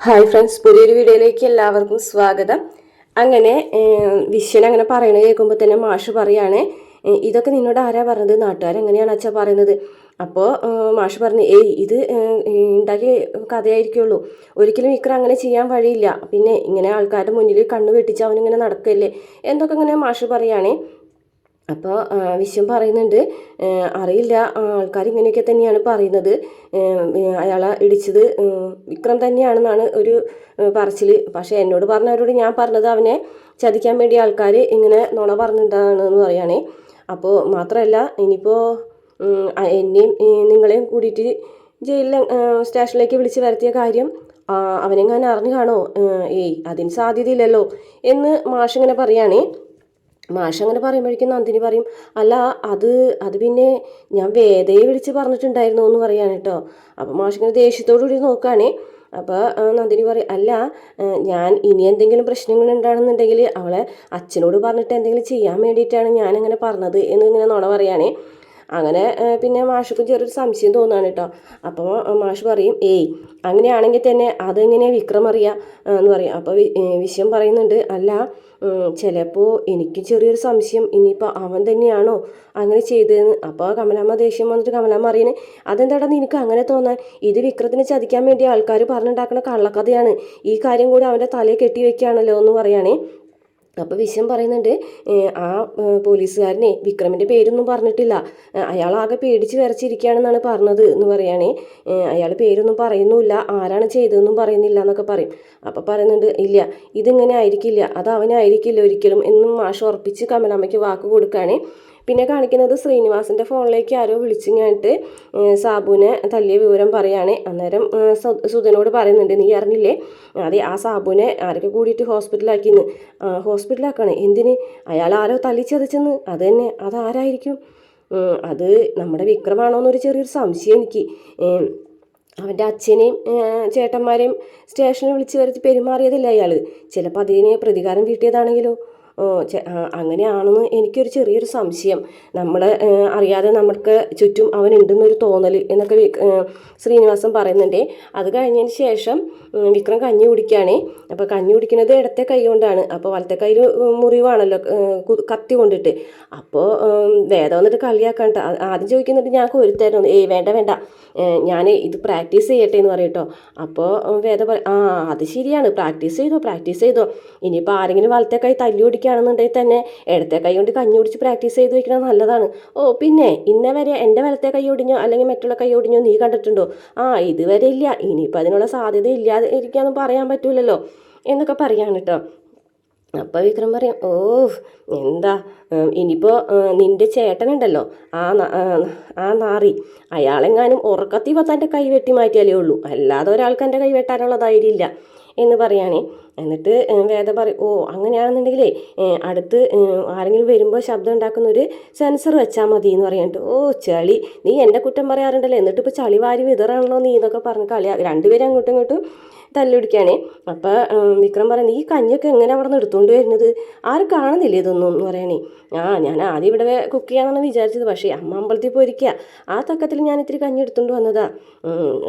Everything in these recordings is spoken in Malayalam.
ഹായ് ഫ്രണ്ട്സ്, പുതിയൊരു വീഡിയോയിലേക്ക് എല്ലാവർക്കും സ്വാഗതം. അങ്ങനെ വിശ്വൻ അങ്ങനെ പറയണത് കേൾക്കുമ്പോൾ തന്നെ മാഷ് പറയാണ്, ഇതൊക്കെ നിന്നോട് ആരാ പറഞ്ഞത്? നാട്ടുകാരെങ്ങനെയാണ് അച്ഛാ പറയുന്നത്? അപ്പോൾ മാഷ് പറഞ്ഞു, ഇത് ഉണ്ടാക്കിയ കഥയായിരിക്കുള്ളൂ, ഒരിക്കലും ഇക്ര അങ്ങനെ ചെയ്യാൻ വഴിയില്ല, പിന്നെ ഇങ്ങനെ ആൾക്കാരുടെ മുന്നിൽ കണ്ണ് വെട്ടിച്ച് അവനിങ്ങനെ നടക്കല്ലേ എന്തൊക്കെ ഇങ്ങനെ മാഷ് പറയുകയാണേ. അപ്പോൾ വിശ്വം പറയുന്നുണ്ട്, അറിയില്ല, ആൾക്കാർ ഇങ്ങനെയൊക്കെ തന്നെയാണ് പറയുന്നത്, അയാളെ ഇടിച്ചത് വിക്രം തന്നെയാണെന്നാണ് ഒരു പറച്ചിൽ. പക്ഷേ എന്നോട് പറഞ്ഞവരോട് ഞാൻ പറഞ്ഞത് അവനെ ചതിക്കാൻ വേണ്ടി ആൾക്കാർ ഇങ്ങനെ നുണ പറഞ്ഞിട്ടാണെന്ന് പറയുകയാണേ. അപ്പോൾ മാത്രമല്ല, ഇനിയിപ്പോൾ എന്നെയും നിങ്ങളെയും കൂടിയിട്ട് ജയിലിൽ സ്റ്റേഷനിലേക്ക് വിളിച്ച് വരുത്തിയ കാര്യം അവനെങ്ങാനും അറിഞ്ഞു കാണോ? അതിന് സാധ്യതയില്ലല്ലോ എന്ന് മാഷിങ്ങനെ പറയുകയാണേ. മാഷ് അങ്ങനെ പറയുമ്പോഴേക്കും നന്ദിനി പറയും, അല്ല അത് അത് പിന്നെ ഞാൻ വേദയെ വിളിച്ച് പറഞ്ഞിട്ടുണ്ടായിരുന്നു എന്ന് പറയാൻ കേട്ടോ. അപ്പം മാഷിങ്ങനെ ദേഷ്യത്തോടു കൂടി നോക്കുകയാണേ. അപ്പോൾ നന്ദിനി പറയും, അല്ല, ഞാൻ ഇനി എന്തെങ്കിലും പ്രശ്നങ്ങൾ ഉണ്ടാണെന്നുണ്ടെങ്കിൽ അവളെ അച്ഛനോട് പറഞ്ഞിട്ട് എന്തെങ്കിലും ചെയ്യാൻ വേണ്ടിയിട്ടാണ് ഞാനങ്ങനെ പറഞ്ഞത് എന്ന് ഇങ്ങനെ നുണ പറയുകയാണേ. അങ്ങനെ പിന്നെ മാഷക്കും ചെറിയൊരു സംശയം തോന്നുകയാണ് കേട്ടോ. അപ്പോൾ മാഷ് പറയും, അങ്ങനെയാണെങ്കിൽ തന്നെ അതെങ്ങനെയാണ് വിക്രം അറിയാം എന്ന് പറയും. അപ്പോൾ വിഷയം പറയുന്നുണ്ട്, അല്ല, ചിലപ്പോൾ എനിക്ക് ചെറിയൊരു സംശയം, ഇനിയിപ്പോൾ അവൻ തന്നെയാണോ അങ്ങനെ ചെയ്തതെന്ന്. അപ്പോൾ കമലാമ്മ ദേഷ്യം വന്നിട്ട് കമലാമ്മ അറിയണേ, അതെന്താടാ നിനക്ക് അങ്ങനെ തോന്നാൻ? ഇത് വിക്രത്തിനെ ചതിക്കാൻ വേണ്ടി ആൾക്കാർ പറഞ്ഞുണ്ടാക്കുന്ന കള്ളക്കഥയാണ്, ഈ കാര്യം കൂടി അവൻ്റെ തലയിൽ കെട്ടി വെക്കുകയാണല്ലോ എന്ന് പറയുകയാണേ. അപ്പോൾ വിശ്വം പറയുന്നുണ്ട്, ആ പോലീസുകാരനെ വിക്രമിൻ്റെ പേരൊന്നും പറഞ്ഞിട്ടില്ല, അയാളാകെ പേടിച്ച് വിറച്ചിരിക്കുകയാണെന്നാണ് പറഞ്ഞത് എന്ന് പറയുകയാണേ. അയാൾ പേരൊന്നും പറയുന്നുമില്ല, ആരാണ് ചെയ്തതെന്നും പറയുന്നില്ല എന്നൊക്കെ പറയും. അപ്പോൾ പറയുന്നുണ്ട്, ഇല്ല, ഇതിങ്ങനെ ആയിരിക്കില്ല, അത് അവനായിരിക്കില്ല ഒരിക്കലും എന്നും മാഷ് ഉറപ്പിച്ച് കമലമ്മയ്ക്ക് വാക്ക് കൊടുക്കുകയാണേ. പിന്നെ കാണിക്കുന്നത് ശ്രീനിവാസിൻ്റെ ഫോണിലേക്ക് ആരോ വിളിച്ചിങ്ങായിട്ട് സാബുവിനെ തല്ലിയ വിവരം പറയുകയാണ്. അന്നേരം സുധനോട് പറയുന്നുണ്ട്, നീ അറിഞ്ഞില്ലേ, അതെ, ആ സാബുവിനെ ആരൊക്കെ കൂടിയിട്ട് ഹോസ്പിറ്റലാക്കാണ്. എന്തിന്? അയാൾ ആരോ തല്ലിച്ചതച്ചെന്ന്. അത് തന്നെ, അതാരായിരിക്കും? അത് നമ്മുടെ വിക്രമാണോ എന്നൊരു ചെറിയൊരു സംശയം എനിക്ക്. അവൻ്റെ അച്ഛനെയും ചേട്ടന്മാരെയും സ്റ്റേഷനിൽ വിളിച്ച് വരുത്തി പെരുമാറിയതല്ലേ അയാൾ, ചിലപ്പോൾ അതിനെ പ്രതികാരം വീട്ടിയതാണെങ്കിലോ? അങ്ങനെയാണെന്ന് എനിക്കൊരു ചെറിയൊരു സംശയം. നമ്മൾ അറിയാതെ നമ്മൾക്ക് ചുറ്റും അവനുണ്ടെന്നൊരു തോന്നൽ എന്നൊക്കെ ശ്രീനിവാസൻ പറയുന്നുണ്ട്. അത് കഴിഞ്ഞതിന് ശേഷം വിക്രം കഞ്ഞി കുടിക്കുകയാണേ. അപ്പോൾ കഞ്ഞി കുടിക്കുന്നത് ഇടത്തെ കൈ കൊണ്ടാണ്. അപ്പോൾ വലത്തെ കയ്യിൽ മുറിവാണല്ലോ കത്തി കൊണ്ടിട്ട്. അപ്പോൾ വേദം വന്നിട്ട് കളിയാക്കാണ്ട ആദ്യം ചോദിക്കുന്നുണ്ട്, ഞാൻ കോരിത്തരുന്നു. വേണ്ട വേണ്ട, ഞാൻ ഇത് പ്രാക്ടീസ് ചെയ്യട്ടെ എന്ന് പറയട്ടോ. അപ്പോൾ വേദ പറയും, അത് ശരിയാണ്, പ്രാക്ടീസ് ചെയ്തോ. ഇനിയിപ്പോൾ ആരെങ്കിലും വലത്തെ കൈ തല്ലി ഓടിക്കുകയാണെന്നുണ്ടെങ്കിൽ തന്നെ ഇടത്തെ കൈ കൊണ്ട് കഞ്ഞി കുടിച്ച് പ്രാക്ടീസ് ചെയ്ത് വയ്ക്കുന്നത് നല്ലതാണ്. പിന്നെ ഇന്നേ വരെ എൻ്റെ വലത്തെ കൈ ഓടിഞ്ഞോ അല്ലെങ്കിൽ മറ്റുള്ള കൈ ഓടിഞ്ഞോ നീ കണ്ടിട്ടുണ്ടോ? ഇതുവരെ ഇല്ല, ഇനിയിപ്പോൾ അതിനുള്ള സാധ്യത ഇല്ലാതെ ഇരിക്കാമെന്ന് പറയാൻ പറ്റൂലല്ലോ എന്നൊക്കെ പറയാണ് കേട്ടോ. അപ്പോൾ വിക്രം പറയും, എന്താ, ഇനിയിപ്പോൾ നിൻ്റെ ചേട്ടനുണ്ടല്ലോ, ആ നാറി, അയാളെങ്ങാനും ഉറക്കത്തി തൻ്റെ കൈ വെട്ടി മാറ്റിയാലേ ഉള്ളൂ, അല്ലാതെ ഒരാൾക്ക് എൻ്റെ കൈ വെട്ടാനുള്ള ധൈര്യം ഇല്ല എന്ന് പറയുകയാണേ. എന്നിട്ട് വേദ പറയും, അങ്ങനെയാണെന്നുണ്ടെങ്കിലേ അടുത്ത് ആരെങ്കിലും വരുമ്പോൾ ശബ്ദം ഉണ്ടാക്കുന്ന ഒരു സെൻസർ വെച്ചാൽ മതി എന്ന് പറയാനിട്ട്. ചളി, നീ എൻ്റെ കുറ്റം പറയാറുണ്ടല്ലോ, എന്നിട്ട് ഇപ്പോൾ ചളി വാരി വിതറാണല്ലോ നീ എന്നൊക്കെ പറഞ്ഞ് കളിയാ. രണ്ടുപേരും അങ്ങോട്ടും ഇങ്ങോട്ടും തല്ലുപിടിക്കുകയാണേ. അപ്പോൾ വിക്രം പറയുന്നത്, ഈ കഞ്ഞിയൊക്കെ എങ്ങനെ അവിടെ നിന്ന് എടുത്തുകൊണ്ട് വരുന്നത്? ആരും കാണുന്നില്ല ഇതൊന്നും എന്ന് പറയണേ. ഞാൻ ആദ്യം ഇവിടെ കുക്ക് ചെയ്യാമെന്നാണ് വിചാരിച്ചത്, പക്ഷേ അമ്മ അമ്പലത്തിൽ പോയിരിക്കുക, ആ തക്കത്തിൽ ഞാൻ ഇത്തിരി കഞ്ഞി എടുത്തുകൊണ്ട് വന്നതാ.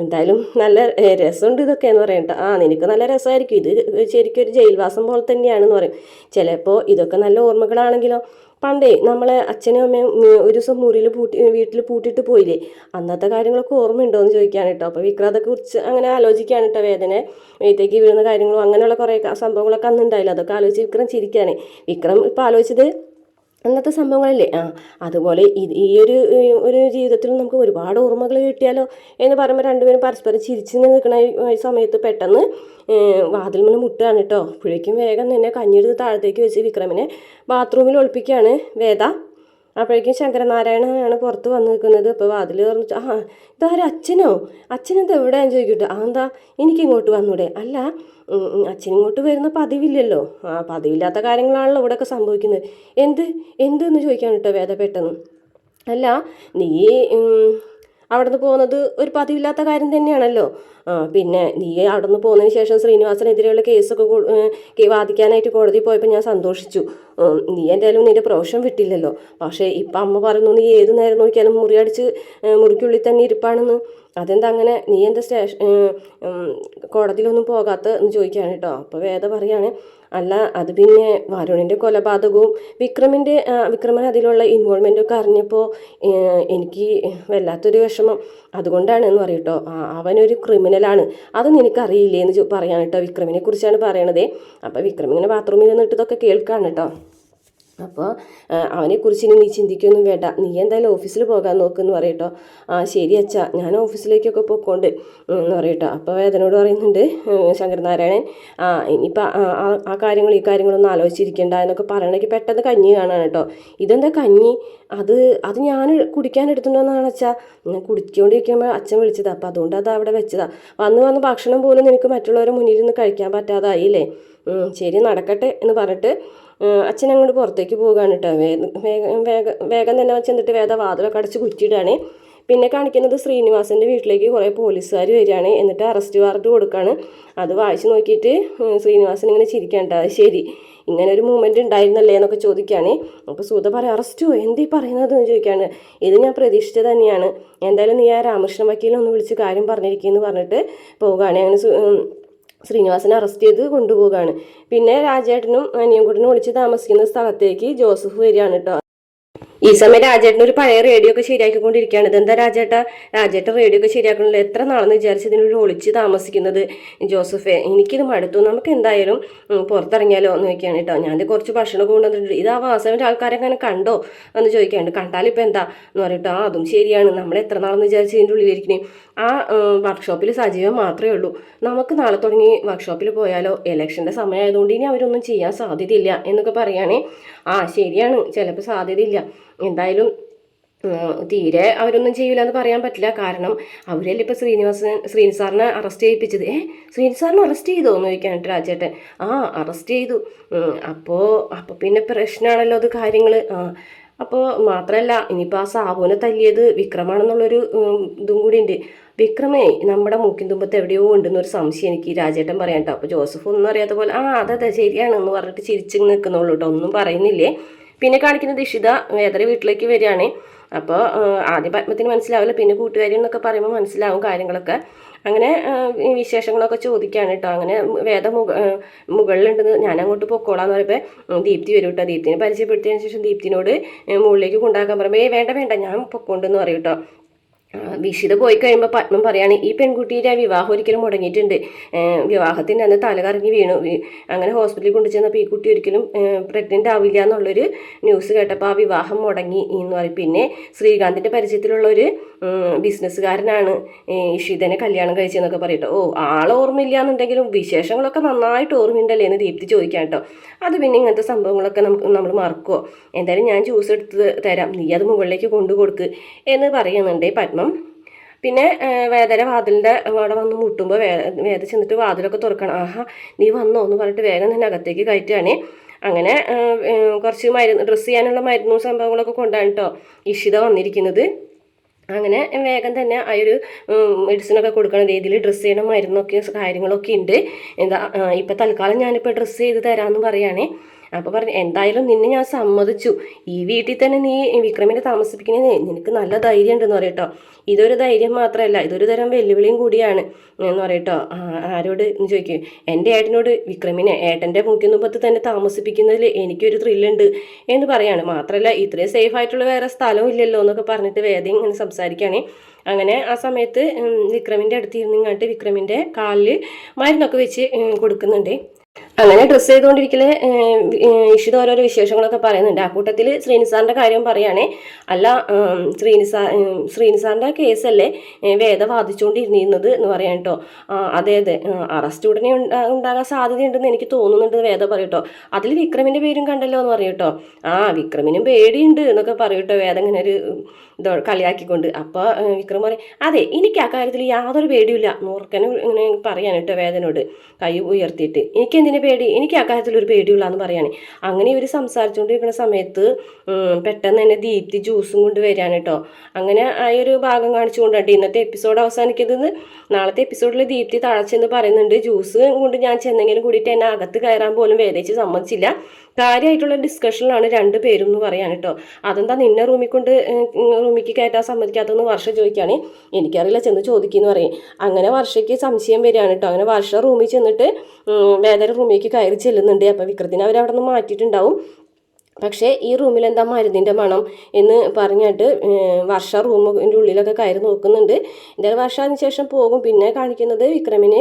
എന്തായാലും നല്ല രസമുണ്ട് ഇതൊക്കെ എന്ന് പറയണ്ട. നിനക്ക് നല്ല രസമായിരിക്കും, ഇത് ശരിക്കും ഒരു ജയിൽവാസം പോലെ തന്നെയാണെന്ന് പറയും. ചിലപ്പോൾ ഇതൊക്കെ നല്ല ഓർമ്മകളാണെങ്കിലോ, പണ്ടേ നമ്മളെ അച്ഛനും അമ്മയും ഒരു ദിവസം വീട്ടിൽ പൂട്ടിയിട്ട് പോയില്ലേ, അന്നത്തെ കാര്യങ്ങളൊക്കെ ഓർമ്മയുണ്ടോ എന്ന് ചോദിക്കുകയാണ് കേട്ടോ. അപ്പോൾ വിക്രം അതൊക്കെ കുറിച്ച് അങ്ങനെ ആലോചിക്കുകയാണ് കേട്ടോ. വേദന വീട്ടിലേക്ക് വീഴുന്ന കാര്യങ്ങളും അങ്ങനെയുള്ള കുറേ സംഭവങ്ങളൊക്കെ അന്നുണ്ടായില്ല, അതൊക്കെ ആലോചിച്ച് വിക്രം ചിരിക്കുകയാണ്. വിക്രം ഇപ്പോൾ ആലോചിച്ചത് അന്നത്തെ സംഭവങ്ങളല്ലേ. അതുപോലെ ഈ ഒരു ജീവിതത്തിൽ നമുക്ക് ഒരുപാട് ഓർമ്മകൾ കിട്ടിയാലോ എന്ന് പറയുമ്പോൾ രണ്ടുപേരും പരസ്പരം ചിരിച്ച് നിൽക്കുന്ന സമയത്ത് പെട്ടെന്ന് വാതിൽമേൽ മുട്ടുകയാണ് കേട്ടോ. അപ്പോഴേക്കും വേഗം തന്നെ കഞ്ഞിയെടുത്ത് താഴത്തേക്ക് വെച്ച് വിക്രമിനെ ബാത്റൂമിൽ ഒളിപ്പിക്കുകയാണ് വേദ. അപ്പോഴേക്കും ശങ്കരനാരായണനാണ് പുറത്ത് വന്ന് നിൽക്കുന്നത്. അപ്പോൾ വാതിൽ പറഞ്ഞിട്ട്, ഇതാരും അച്ഛനെന്താ എവിടെയാന്ന് ചോദിക്കട്ടെ. എന്താ, എനിക്കിങ്ങോട്ട് വന്നൂടെ? അല്ല, അച്ഛനിങ്ങോട്ട് വരുന്ന പതിവില്ലല്ലോ. പതിവില്ലാത്ത കാര്യങ്ങളാണല്ലോ ഇവിടെയൊക്കെ സംഭവിക്കുന്നത്. എന്തെന്ന് ചോദിക്കാൻ കേട്ടോ വേദ പെട്ടെന്ന്. അല്ല, നീ അവിടെ നിന്ന് പോകുന്നത് ഒരു പതിവില്ലാത്ത കാര്യം തന്നെയാണല്ലോ. പിന്നെ നീ അവിടെ നിന്ന് പോകുന്നതിന് ശേഷം ശ്രീനിവാസനെതിരെയുള്ള കേസൊക്കെ വാദിക്കാനായിട്ട് കോടതി പോയപ്പോൾ ഞാൻ സന്തോഷിച്ചു. നീ എന്തായാലും നിന്റെ പ്രൊഫഷൻ വിട്ടില്ലല്ലോ. പക്ഷേ ഇപ്പം അമ്മ പറയുന്നു നീ ഏത് നേരം നോക്കിയാലും മുറിക്കുള്ളിൽ തന്നെ ഇരിപ്പാണെന്ന്. അതെന്താ അങ്ങനെ? നീ എന്താ കോടതിയിലൊന്നും പോകാത്ത എന്ന് ചോദിക്കുകയാണ് കേട്ടോ. അപ്പോൾ വേദ പറയാണ്, അല്ല അത് പിന്നെ വരുണിൻ്റെ കൊലപാതകവും വിക്രമൻ അതിലുള്ള ഇൻവോൾവ്മെൻ്റൊക്കെ അറിഞ്ഞപ്പോൾ എനിക്ക് വല്ലാത്തൊരു വിഷമം, അതുകൊണ്ടാണ് എന്ന് പറയും കേട്ടോ. അവനൊരു ക്രിമിനലാണ്, അത് നിനക്കറിയില്ലേ എന്ന് പറയാൻ കേട്ടോ. വിക്രമിനെ കുറിച്ചാണ് പറയണത്. അപ്പോൾ വിക്രം ഇങ്ങനെ ബാത്റൂമിൽ നിന്നിട്ട് ഇതൊക്കെ കേൾക്കാണ് കേട്ടോ. അപ്പോൾ അവനെക്കുറിച്ച് ഇനി നീ ചിന്തിക്കൊന്നും വേണ്ട, നീ എന്തായാലും ഓഫീസിൽ പോകാൻ നോക്കുമെന്ന് പറയട്ടോ. ശരി അച്ഛാ, ഞാൻ ഓഫീസിലേക്കൊക്കെ പോയിക്കൊണ്ട് എന്ന് പറയട്ടോ. അപ്പോൾ വേദനോട് പറയുന്നുണ്ട് ശങ്കരനാരായണൻ, ഇനിയിപ്പോൾ ഈ കാര്യങ്ങളൊന്നും ആലോചിച്ചിരിക്കേണ്ട എന്നൊക്കെ പറയണമെങ്കിൽ പെട്ടെന്ന് കഞ്ഞി കാണാണ് കേട്ടോ. ഇതെന്താ കഞ്ഞി? അത് ഞാൻ കുടിക്കാനെടുത്തുണ്ടോന്നാണ് അച്ഛാ. ഞാൻ കുടിച്ചുകൊണ്ടിരിക്കുമ്പോൾ അച്ഛൻ വിളിച്ചതാ, അപ്പോൾ അതുകൊണ്ട് അത് അവിടെ വെച്ചതാ. വന്ന് ഭക്ഷണം പോലും നിനക്ക് മറ്റുള്ളവരുടെ മുന്നിൽ നിന്ന് കഴിക്കാൻ പറ്റാതായില്ലേ? ശരി നടക്കട്ടെ എന്ന് പറഞ്ഞിട്ട് അച്ഛൻ അങ്ങോട്ട് പുറത്തേക്ക് പോവുകയാണ് കേട്ടോ. വേഗം തന്നെ ചെന്നിട്ട് വേദ വാതിലൊക്കെ അടച്ച് കുറ്റിയിടാണ്. പിന്നെ കാണിക്കുന്നത് ശ്രീനിവാസൻ്റെ വീട്ടിലേക്ക് കുറേ പോലീസുകാർ വരികയാണ്. എന്നിട്ട് അറസ്റ്റ് വാറണ്ട് കൊടുക്കുകയാണ്. അത് വായിച്ച് നോക്കിയിട്ട് ശ്രീനിവാസൻ ഇങ്ങനെ ചിരിക്കാണ്ട്, ശരി ഇങ്ങനെ ഒരു മൂവ്മെൻറ്റ് ഉണ്ടായിരുന്നല്ലേ എന്നൊക്കെ ചോദിക്കുകയാണ്. അപ്പോൾ സുധ പറയാം, അറസ്റ്റോ എന്തീ പറയുന്നത് എന്ന് ചോദിക്കുകയാണ്. ഇത് ഞാൻ പ്രതീക്ഷിച്ചത് തന്നെയാണ്, എന്തായാലും നീ ആ രാമകൃഷ്ണ വക്കീലിനെ ഒന്ന് വിളിച്ച് കാര്യം പറഞ്ഞിരിക്കുമെന്ന് പറഞ്ഞിട്ട് പോവുകയാണ്. അങ്ങനെ ശ്രീനിവാസനെ അറസ്റ്റ് ചെയ്ത് കൊണ്ടുപോവുകയാണ്. പിന്നെ രാജേട്ടനും അനിയൻകുട്ടനും വിളിച്ച് താമസിക്കുന്ന സ്ഥലത്തേക്ക് ജോസഫ് വരികയാണ് കേട്ടോ. ഈ സമയം രാജേട്ടൻ ഒരു പഴയ റേഡിയോ ഒക്കെ ശരിയാക്കിക്കൊണ്ടിരിക്കുകയാണ്. ഇതെന്താ രാജേട്ടൻ റേഡിയോ ഒക്കെ ശരിയാക്കണല്ലോ, എത്ര നാളെന്ന് വിചാരിച്ച് ഇതിനൊരു ഒളിച്ച് താമസിക്കുന്നത് ജോസഫെ, എനിക്കിത് മടുത്തു, നമുക്ക് എന്തായാലും പുറത്തിറങ്ങിയാലോ എന്ന് ചോദിക്കുകയാണ് കേട്ടോ. ഞാൻ കുറച്ച് ഭക്ഷണമൊക്കെ കൊണ്ടുവന്നിട്ടുണ്ട്, ഇത് ആ വാസവൻ്റെ ആൾക്കാരെ അങ്ങനെ കണ്ടോ എന്ന് ചോദിക്കാണ്ട്. കണ്ടാലിപ്പോൾ എന്താ എന്ന് പറയട്ടോ. അതും ശരിയാണ്, നമ്മൾ എത്ര നാളെന്ന് വിചാരിച്ച് ഇതിൻ്റെ ഉള്ളിലിരിക്കണേ. ആ വർക്ക്ഷോപ്പിൽ സജീവം മാത്രമേ ഉള്ളൂ, നമുക്ക് നാളെ തുടങ്ങി വർക്ക്ഷോപ്പിൽ പോയാലോ, ഇലക്ഷൻ്റെ സമയമായതുകൊണ്ട് ഇനി അവരൊന്നും ചെയ്യാൻ സാധ്യതയില്ല എന്നൊക്കെ പറയുകയാണെ. ശരിയാണ്, ചിലപ്പോൾ സാധ്യതയില്ല, എന്തായാലും തീരെ അവരൊന്നും ചെയ്യില്ല എന്ന് പറയാൻ പറ്റില്ല. കാരണം അവരല്ലേ ഇപ്പോൾ ശ്രീനിസാറിനെ അറസ്റ്റ് ചെയ്യിപ്പിച്ചത്. ശ്രീനിസാറിനെ അറസ്റ്റ് ചെയ്തോ എന്ന് ചോദിക്കാനായിട്ട് രാജേട്ടൻ. അറസ്റ്റ് ചെയ്തു. അപ്പോൾ പിന്നെ പ്രശ്നമാണല്ലോ അത് കാര്യങ്ങൾ. അപ്പോൾ മാത്രമല്ല, ഇനിയിപ്പോൾ ആ സാബുവിനെ തല്ലിയത് വിക്രമാണെന്നുള്ളൊരു ഇതും കൂടി ഉണ്ട്. വിക്രമേ നമ്മുടെ മൂക്കിൻ തുമ്പത്ത് എവിടെയോ ഉണ്ടെന്നൊരു സംശയം എനിക്ക് രാജേട്ടൻ പറയാൻ കേട്ടോ. അപ്പോൾ ജോസഫ് ഒന്നും അറിയാത്ത പോലെ അതെ ശരിയാണെന്ന് പറഞ്ഞിട്ട് ചിരിച്ച് നിൽക്കുന്നുള്ളൂ കേട്ടോ, ഒന്നും പറയുന്നില്ലേ. പിന്നെ കാണിക്കുന്നത് ഇഷിത വേദര വീട്ടിലേക്ക് വരികയാണ്. അപ്പോൾ ആദ്യം പത്മത്തിന് മനസ്സിലാവില്ല, പിന്നെ കൂട്ടുകാരി എന്നൊക്കെ പറയുമ്പോൾ മനസ്സിലാവും കാര്യങ്ങളൊക്കെ. അങ്ങനെ വിശേഷങ്ങളൊക്കെ ചോദിക്കുകയാണ് കേട്ടോ. അങ്ങനെ വേദ മുകളിലുണ്ടെന്ന് ഞാൻ അങ്ങോട്ട് പൊക്കോളാന്ന് പറയുമ്പോൾ ദീപ്തി വരും കേട്ടോ. ദീപ്തിനെ പരിചയപ്പെടുത്തിയതിന് ശേഷം ദീപ്തിനോട് മുകളിലേക്ക് കൊണ്ടാക്കാൻ പറയുമ്പോൾ വേണ്ട ഞാൻ പൊക്കോണ്ടെന്ന് പറയും കേട്ടോ. വിഷിത പോയി കഴിയുമ്പോൾ പത്മം പറയാണ്, ഈ പെൺകുട്ടിയുടെ വിവാഹം ഒരിക്കലും മുടങ്ങിയിട്ടുണ്ട്, വിവാഹത്തിൻ്റെ അന്ന് തലകറങ്ങി വീണു, അങ്ങനെ ഹോസ്പിറ്റലിൽ കൊണ്ടുചെന്നപ്പോൾ ഈ കുട്ടി ഒരിക്കലും പ്രഗ്നൻ്റ് ആവില്ല എന്നുള്ളൊരു ന്യൂസ് കേട്ടപ്പോൾ ആ വിവാഹം മുടങ്ങി എന്ന് പറയും. പിന്നെ ശ്രീകാന്തിൻ്റെ പരിചയത്തിലുള്ള ഒരു ബിസിനസ്സുകാരനാണ് ഇഷിതനെ കല്യാണം കഴിച്ചതെന്നൊക്കെ പറയട്ടോ. ആൾ ഓർമ്മയില്ല എന്നുണ്ടെങ്കിലും വിശേഷങ്ങളൊക്കെ നന്നായിട്ട് ഓർമ്മയുണ്ടല്ലേ എന്ന് ദീപ്തി ചോദിക്കാം കേട്ടോ. അത് പിന്നെ ഇങ്ങനത്തെ സംഭവങ്ങളൊക്കെ നമ്മൾ മറക്കുമോ, എന്തായാലും ഞാൻ ജ്യൂസ് എടുത്ത് തരാം, നീ അത് മുകളിലേക്ക് കൊണ്ടു കൊടുക്ക് എന്ന് പറയുന്നുണ്ട് പത്മം. പിന്നെ വേദന വാതിലിൻ്റെ അവിടെ വന്ന് മുട്ടുമ്പോൾ വേദ ചെന്നിട്ട് വാതിലൊക്കെ തുറക്കണം. നീ വന്നോ എന്ന് പറഞ്ഞിട്ട് വേഗം തന്നെ അകത്തേക്ക് കയറ്റുകയാണ്. അങ്ങനെ കുറച്ച് ഡ്രസ്സ് ചെയ്യാനുള്ള മരുന്നും സംഭവങ്ങളൊക്കെ കൊണ്ടാണ് കേട്ടോ ഇഷിത വന്നിരിക്കുന്നത്. അങ്ങനെ വേഗം തന്നെ ആ ഒരു മെഡിസിനൊക്കെ കൊടുക്കണം, രീതിയിൽ ഡ്രസ്സ് ചെയ്യണം, മരുന്നൊക്കെ കാര്യങ്ങളൊക്കെ ഉണ്ട്. ഇപ്പം തൽക്കാലം ഞാനിപ്പോൾ ഡ്രസ്സ് ചെയ്ത് തരാമെന്ന് പറയുകയാണേ. അപ്പോൾ പറഞ്ഞു, എന്തായാലും നിന്നെ ഞാൻ സമ്മതിച്ചു, ഈ വീട്ടിൽ തന്നെ നീ വിക്രമിനെ താമസിപ്പിക്കണേ നിനക്ക് നല്ല ധൈര്യം ഉണ്ടെന്ന് പറയട്ടോ. ഇതൊരു ധൈര്യം മാത്രമല്ല, ഇതൊരു തരം വെല്ലുവിളിയും കൂടിയാണ് എന്ന് പറയട്ടോ. ആരോട് എന്ന് ചോദിക്കും. എൻ്റെ ഏട്ടനോട്, വിക്രമിനെ ഏട്ടൻ്റെ മുക്കിനുമ്പത്ത് തന്നെ താമസിപ്പിക്കുന്നതിൽ എനിക്കൊരു ത്രില്ലുണ്ട് എന്ന് പറയാണ്. മാത്രമല്ല ഇത്രയും സേഫ് ആയിട്ടുള്ള വേറെ സ്ഥലവും ഇല്ലല്ലോ എന്നൊക്കെ പറഞ്ഞിട്ട് വേദ ഇങ്ങനെ സംസാരിക്കുകയാണ്. അങ്ങനെ ആ സമയത്ത് വിക്രമിൻ്റെ അടുത്ത് ഇരുന്നിങ്ങാട്ട് വിക്രമിൻ്റെ കാലിൽ മരുന്നൊക്കെ വെച്ച് കൊടുക്കുന്നുണ്ട്. അങ്ങനെ ഡ്രസ്സ് ചെയ്തുകൊണ്ടിരിക്കല് ഇഷിത ഓരോരോ വിശേഷങ്ങളൊക്കെ പറയുന്നുണ്ട്. ആ കൂട്ടത്തിൽ ശ്രീനിസാറിൻ്റെ കാര്യം പറയുകയാണേ. അല്ല, ശ്രീനിസാറിൻ്റെ കേസല്ലേ വേദ വാദിച്ചുകൊണ്ടിരുന്നിരുന്നത് എന്ന് പറയാൻ കേട്ടോ. അതെ അറസ്റ്റ് ഉടനെ ഉണ്ടാകാൻ സാധ്യതയുണ്ടെന്ന് എനിക്ക് തോന്നുന്നുണ്ട് വേദ പറയട്ടോ. അതിൽ വിക്രമിൻ്റെ പേരും കണ്ടല്ലോ എന്ന് പറയട്ടോ. വിക്രമിനും പേടിയുണ്ട് എന്നൊക്കെ പറയട്ടോ വേദ ഇങ്ങനെ ഒരു കളിയാക്കിക്കൊണ്ട്. അപ്പോൾ വിക്രം പറയും, അതെ എനിക്ക് ആ കാര്യത്തിൽ യാതൊരു പേടിയില്ല. മൂർഖനും ഇങ്ങനെ പറയാൻ കേട്ടോ വേദനോട് കൈ ഉയർത്തിയിട്ട്, എനിക്ക് എന്തിനു പേടി, എനിക്ക് ആ കാര്യത്തിൽ ഒരു പേടിയില്ല എന്ന് പറയാണ്. അങ്ങനെ ഇവർ സംസാരിച്ചുകൊണ്ടിരിക്കുന്ന സമയത്ത് പെട്ടെന്ന് തന്നെ ദീപ്തി ജ്യൂസും കൊണ്ട് വരികയാണ് കേട്ടോ. അങ്ങനെ ആ ഒരു ഭാഗം കാണിച്ചുകൊണ്ടുണ്ട് ഇന്നത്തെ എപ്പിസോഡ് അവസാനിക്കുന്നത്. നാളത്തെ എപ്പിസോഡിൽ ദീപ്തി തഴച്ചെന്ന് പറയുന്നുണ്ട്, ജ്യൂസ് കൊണ്ട് ഞാൻ ചെന്നെങ്കിലും കൂടിയിട്ട് എന്നെ അകത്ത് കയറാൻ പോലും വേദിച്ച് സമ്മതിച്ചില്ല. കാര്യമായിട്ടുള്ള ഡിസ്കഷനിലാണ് രണ്ട് പേരും എന്ന് പറയാൻ കേട്ടോ. അതെന്താ നിന്നെ റൂമിക്ക് കയറ്റാൻ സമ്മതിക്കാത്തതെന്ന് വർഷ ചോദിക്കുകയാണ്. എനിക്കറിയില്ല, ചെന്ന് ചോദിക്കുന്നു പറയും. അങ്ങനെ വർഷയ്ക്ക് സംശയം വരികയാണ് കേട്ടോ. അങ്ങനെ വർഷ റൂമിൽ ചെന്നിട്ട് വേദന റൂമിലേക്ക് കയറി ചെല്ലുന്നുണ്ട്. അപ്പോൾ വിക്രത്തിനെ അവരവിടെ നിന്ന് മാറ്റിയിട്ടുണ്ടാവും. പക്ഷേ ഈ റൂമിൽ എന്താ മരുന്നിൻ്റെ മണം എന്ന് പറഞ്ഞിട്ട് വർഷ റൂമിൻ്റെ ഉള്ളിലൊക്കെ കയറി നോക്കുന്നുണ്ട്. എന്തായാലും വർഷ അതിന് ശേഷം പോകും. പിന്നെ കാണിക്കുന്നത് വിക്രമിന്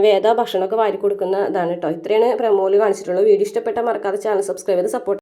വേദ ഭക്ഷണമൊക്കെ വാരി കൊടുക്കുന്ന ഇതാണ് കേട്ടോ. ഇത്രയാണ് പ്രമോല് കാണിച്ചിട്ടുള്ളത്. വീഡിയോ ഇഷ്ടപ്പെട്ട മറക്കാതെ ചാനൽ സബ്സ്ക്രൈബ് ചെയ്ത് സപ്പോർട്ട്